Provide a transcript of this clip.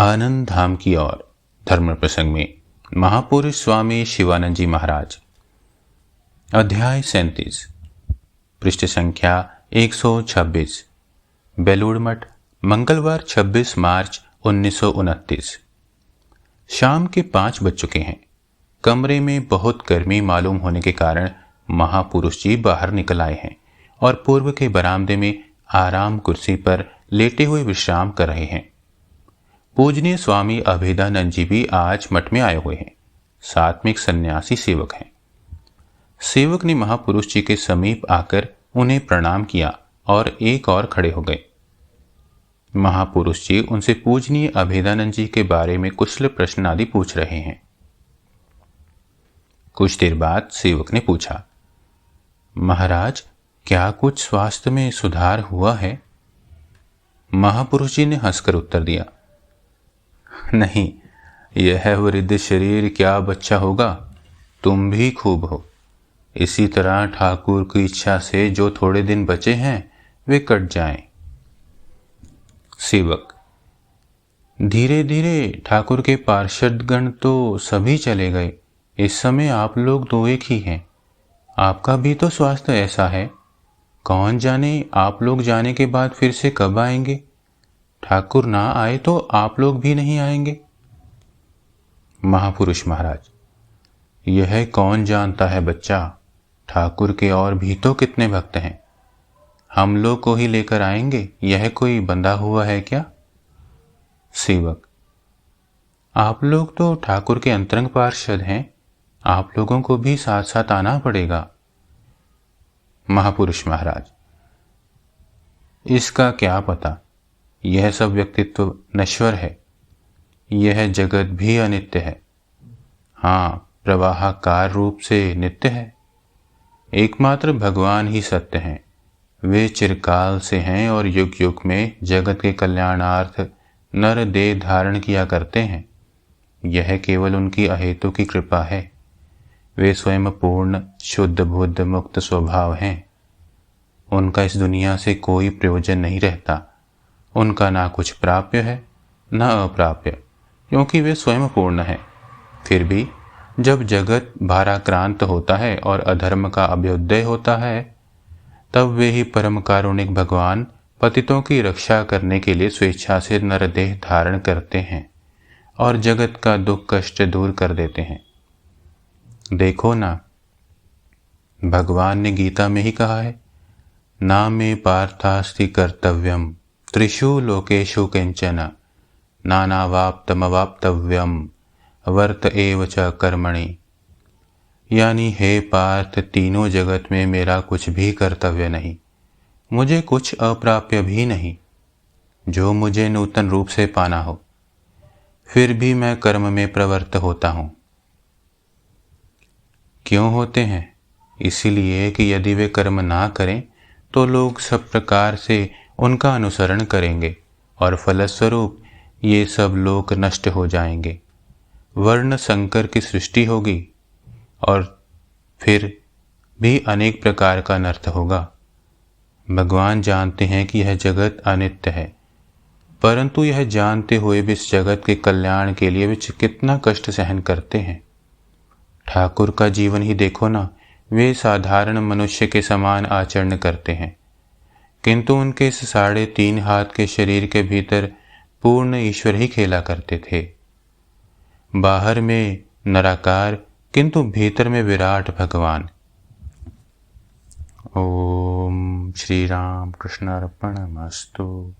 आनंद धाम की ओर धर्म प्रसंग में महापुरुष स्वामी शिवानंद जी महाराज। अध्याय 37, पृष्ठ संख्या 126। बेलूड़ मठ, मंगलवार 26 मार्च 1929। शाम के 5 बज चुके हैं। कमरे में बहुत गर्मी मालूम होने के कारण महापुरुष जी बाहर निकल आए हैं और पूर्व के बरामदे में आराम कुर्सी पर लेटे हुए विश्राम कर रहे हैं। पूजनीय स्वामी अभेदानंद जी भी आज मठ में आए हुए हैं। साथ में एक सन्यासी सेवक हैं। सेवक ने महापुरुष जी के समीप आकर उन्हें प्रणाम किया और एक और खड़े हो गए। महापुरुष जी उनसे पूजनीय अभेदानंद जी के बारे में कुशल प्रश्न आदि पूछ रहे हैं। कुछ देर बाद सेवक ने पूछा, महाराज, क्या कुछ स्वास्थ्य में सुधार हुआ है? महापुरुष जी ने हंसकर उत्तर दिया, नहीं, यह वृद्ध शरीर क्या बच्चा होगा, तुम भी खूब हो। इसी तरह ठाकुर की इच्छा से जो थोड़े दिन बचे हैं वे कट जाएं। सेवक, धीरे धीरे ठाकुर के पार्षदगण तो सभी चले गए। इस समय आप लोग दो एक ही हैं। आपका भी तो स्वास्थ्य ऐसा है। कौन जाने आप लोग जाने के बाद फिर से कब आएंगे। ठाकुर ना आए तो आप लोग भी नहीं आएंगे। महापुरुष महाराज, यह कौन जानता है बच्चा, ठाकुर के और भी तो कितने भक्त हैं। हम लोग को ही लेकर आएंगे, यह कोई बंधा हुआ है क्या? सेवक, आप लोग तो ठाकुर के अंतरंग पार्षद हैं, आप लोगों को भी साथ साथ आना पड़ेगा। महापुरुष महाराज, इसका क्या पता, यह सब व्यक्तित्व नश्वर है, यह जगत भी अनित्य है। हाँ, प्रवाहकार रूप से नित्य है। एकमात्र भगवान ही सत्य हैं। वे चिरकाल से हैं और युग युग में जगत के कल्याणार्थ नर देह धारण किया करते हैं। यह केवल उनकी अहेतु की कृपा है। वे स्वयं पूर्ण शुद्ध बुद्ध मुक्त स्वभाव हैं। उनका इस दुनिया से कोई प्रयोजन नहीं रहता। उनका ना कुछ प्राप्य है न अप्राप्य, क्योंकि वे स्वयं पूर्ण हैं। फिर भी जब जगत भाराक्रांत होता है और अधर्म का अभ्युदय होता है, तब वे ही परम कारुणिक भगवान पतितों की रक्षा करने के लिए स्वेच्छा से नरदेह धारण करते हैं और जगत का दुख कष्ट दूर कर देते हैं। देखो ना, भगवान ने गीता में ही कहा है, ना मे पार्थास्ति कर्तव्यम त्रिषु लोकेषु किंचन नानावाप्तमवाप्तव्यम वर्त एव च कर्मणि। यानी, हे पार्थ, तीनों जगत में मेरा कुछ भी कर्तव्य नहीं, मुझे कुछ अप्राप्य भी नहीं जो मुझे नूतन रूप से पाना हो। फिर भी मैं कर्म में प्रवृत्त होता हूँ। क्यों होते हैं? इसीलिए कि यदि वे कर्म ना करें तो लोग सब प्रकार से उनका अनुसरण करेंगे और फलस्वरूप ये सब लोग नष्ट हो जाएंगे। वर्ण संकर की सृष्टि होगी और फिर भी अनेक प्रकार का अनर्थ होगा। भगवान जानते हैं कि यह जगत अनित्य है, परंतु यह जानते हुए भी इस जगत के कल्याण के लिए वे कितना कष्ट सहन करते हैं। ठाकुर का जीवन ही देखो ना, वे साधारण मनुष्य के समान आचरण करते हैं, किंतु उनके इस 3.5 हाथ के शरीर के भीतर पूर्ण ईश्वर ही खेला करते थे। बाहर में निराकार, किंतु भीतर में विराट भगवान। ओम श्री राम कृष्णार्पणमस्तु।